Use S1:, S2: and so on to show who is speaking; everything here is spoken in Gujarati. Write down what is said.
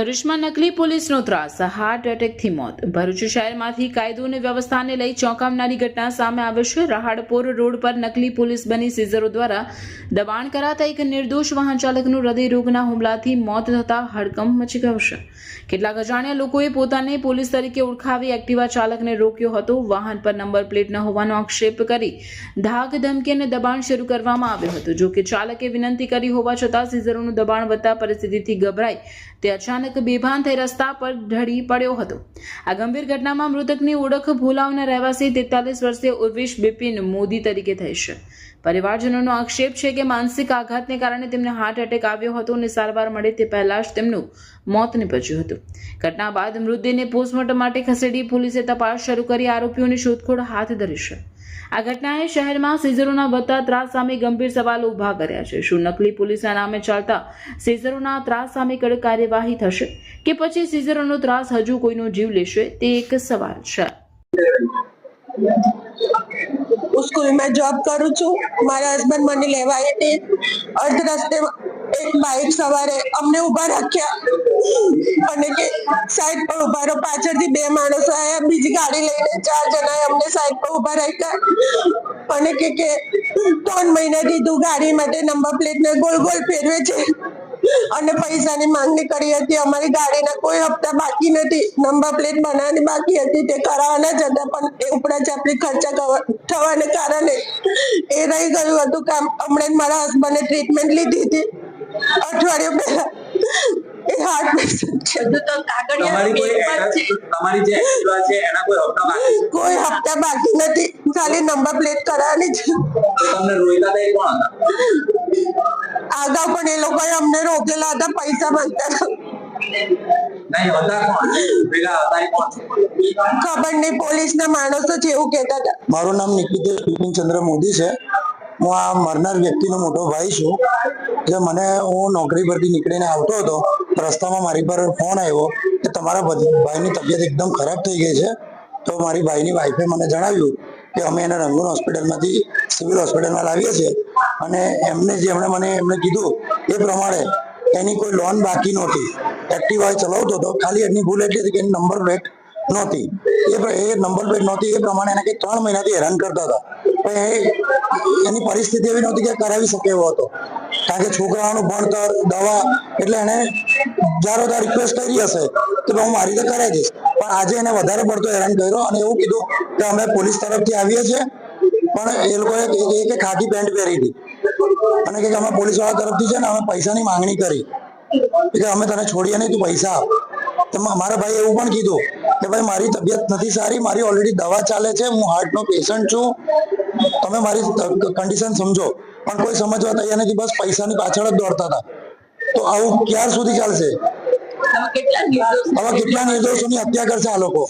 S1: ભરૂચમાં નકલી પોલીસનો ત્રાસ, હાર્ટ એટેકથી મોત. ભરૂચ શહેરમાંથી કાયદો અને વ્યવસ્થાને લઈ ચોંકાવનારી ઘટના સામે આવે છે. રહાડપોર રોડ પર નકલી પોલીસ બની સીઝરો દ્વારા દબાણ કરાતા એક નિર્દોષ વાહન ચાલકનું હૃદયરોગના હુમલાથી મોત થતા હડકંપ મચી ગયો છે. કેટલાક અજાણ્યા લોકોએ પોતાને પોલીસ તરીકે ઓળખાવી એક્ટિવા ચાલકને રોક્યો હતો. વાહન પર નંબર પ્લેટ ન હોવાનો આક્ષેપ કરી ધાક ધમકી અને દબાણ શરૂ કરવામાં આવ્યો હતો. જો કે ચાલકે વિનંતી કરી હોવા છતાં સીઝરોનું દબાણ વધતા પરિસ્થિતિથી ગભરાઈ તે અચાનક બેભાન થઈ રસ્તા પર ઢળી પડ્યો હતો. આ ગંભીર ઘટનામાં મૃતકની ઓળખ ભોલાવના રહેવાસી 43 વર્ષીય ઉર્વેશ બિપિન મોદી તરીકે થઈ છે. પરિવારજનોનો આક્ષેપ છે કે માનસિક આઘાતને કારણે તેમને હાર્ટ એટેક આવ્યો હતો અને સારવાર મળે તે પહેલા જ તેમનું મોત નીપજ્યું હતું. ઘટના બાદ મૃતદેહને પોસ્ટમોર્ટમ માટે ખસેડી પોલીસે તપાસ શરૂ કરી આરોપીઓની શોધખોળ હાથ ધરી છે. આ ઘટનાએ શહેરમાં સીઝરોના વધતા ત્રાસ સામે ગંભીર સવાલો ઉભા કર્યા છે. શું નકલી પોલીસના નામે ચાલતા સીઝરોના ત્રાસ સામે કડક કાર્યવાહી થશે કે પછી સીઝરોનો ત્રાસ હજુ કોઈનો જીવ લેશે તે એક સવાલ છે.
S2: स्कूल में जॉब करूँ छू. मारा हस्बैंड મને લેવા આવી હતી. અર્ધ રસ્તે એક બાઇક સવારે અમને ઉભા રાખ્યા અને કે સાઈડ પર ઉભા રહો. પાછળથી બે માણસો આવ્યા, બીજી ગાડી લઈને 4 જણાએ અમને સાઈડ પર ઉભા રાખ્યા અને કે 3 મહિનાથી તું ગાડી માટે નંબર પ્લેટ ને ગોલ ગોલ ફેરવે છે અને પૈસાની માંગણી કરી હતી. અમારી ગાડીના કોઈ હપ્તા બાકી નથી, નંબર પ્લેટ બનાવવાની બાકી હતી, તે કરાવવાના જ હતા, પણ એ ઉપરા ચાપડી ખર્ચા થવાને કારણે એ રહી ગયું હતું કામ. હમણાં મારા હસબન્ડે ટ્રીટમેન્ટ લીધી હતી અઠવાડિયા પહેલા. એ હાર્ટ પેશન્ટ છે. કોઈ હપ્તા બાકી નથી, ખાલી નંબર પ્લેટ કરાવવાની છે. આગળ પણ એ લોકોએ અમને રોકેલા હતા, પૈસા માંગતા ખબર નહીં, પોલીસના માણસો છે એવું કહેતા હતા.
S3: મારું નામ નિકિતેશ બિપિનચંદ્ર મોદી છે. હું આ મરનાર વ્યક્તિનો મોટો ભાઈ છું. જે હું નોકરી પરથી નીકળીને આવતો હતો, રસ્તામાં મારી પર ફોન આવ્યો કે તમારા ભાઈની તબિયત એકદમ ખરાબ થઈ ગઈ છે. તો મારી ભાઈની વાઈફે મને જણાવ્યું કે અમે એને રંગૂન હોસ્પિટલમાંથી સિવિલ હોસ્પિટલમાં લાવીએ છીએ અને એમને કીધું એ પ્રમાણે એની કોઈ લોન બાકી નહોતી. એક્ટિવા ચલાવતો હતો, ખાલી એની ભૂલ એટલી હતી કે એની નંબર પ્લેટ નહોતી. એ નંબર પ્લેટ નહોતી એ પ્રમાણે એને 3 મહિનાથી હેરાન કરતા હતા. પણ એની પરિસ્થિતિ એવી નહોતી કે કરાવી શકે એવો હતો, કારણ કે છોકરાઓનું ભણતર, દવા, એટલે એને જારોદાર રિક્વેસ્ટ કરી હશે કે હું મારી રીતે કરાવી દઈશ. પણ આજે એને વધારે પડતો હેરાન કર્યો અને એવું કીધું કે અમે પોલીસ તરફથી આવીએ છીએ. પણ એ લોકોએ ખાકી પેન્ટ પહેરી હતી અને કે અમે પોલીસ વાળા તરફથી છે ને અમે પૈસાની માંગણી કરી કે અમે તને છોડીએ નહીં, તું પૈસા આપ. તો મારા ભાઈ એવું પણ કીધું કે ભાઈ મારી તબિયત નથી સારી, મારી ઓલરેડી દવા ચાલે છે, હું હાર્ટનો પેશન્ટ છું, તમે મારી કન્ડિશન સમજો. પણ કોઈ સમજવા તૈયાર નથી, બસ પૈસાની પાછળ જ દોડતા હતા. તો આવું ક્યાર સુધી ચાલશે? હવે કેટલા નિર્દોષોની હત્યા કરશે આ લોકો?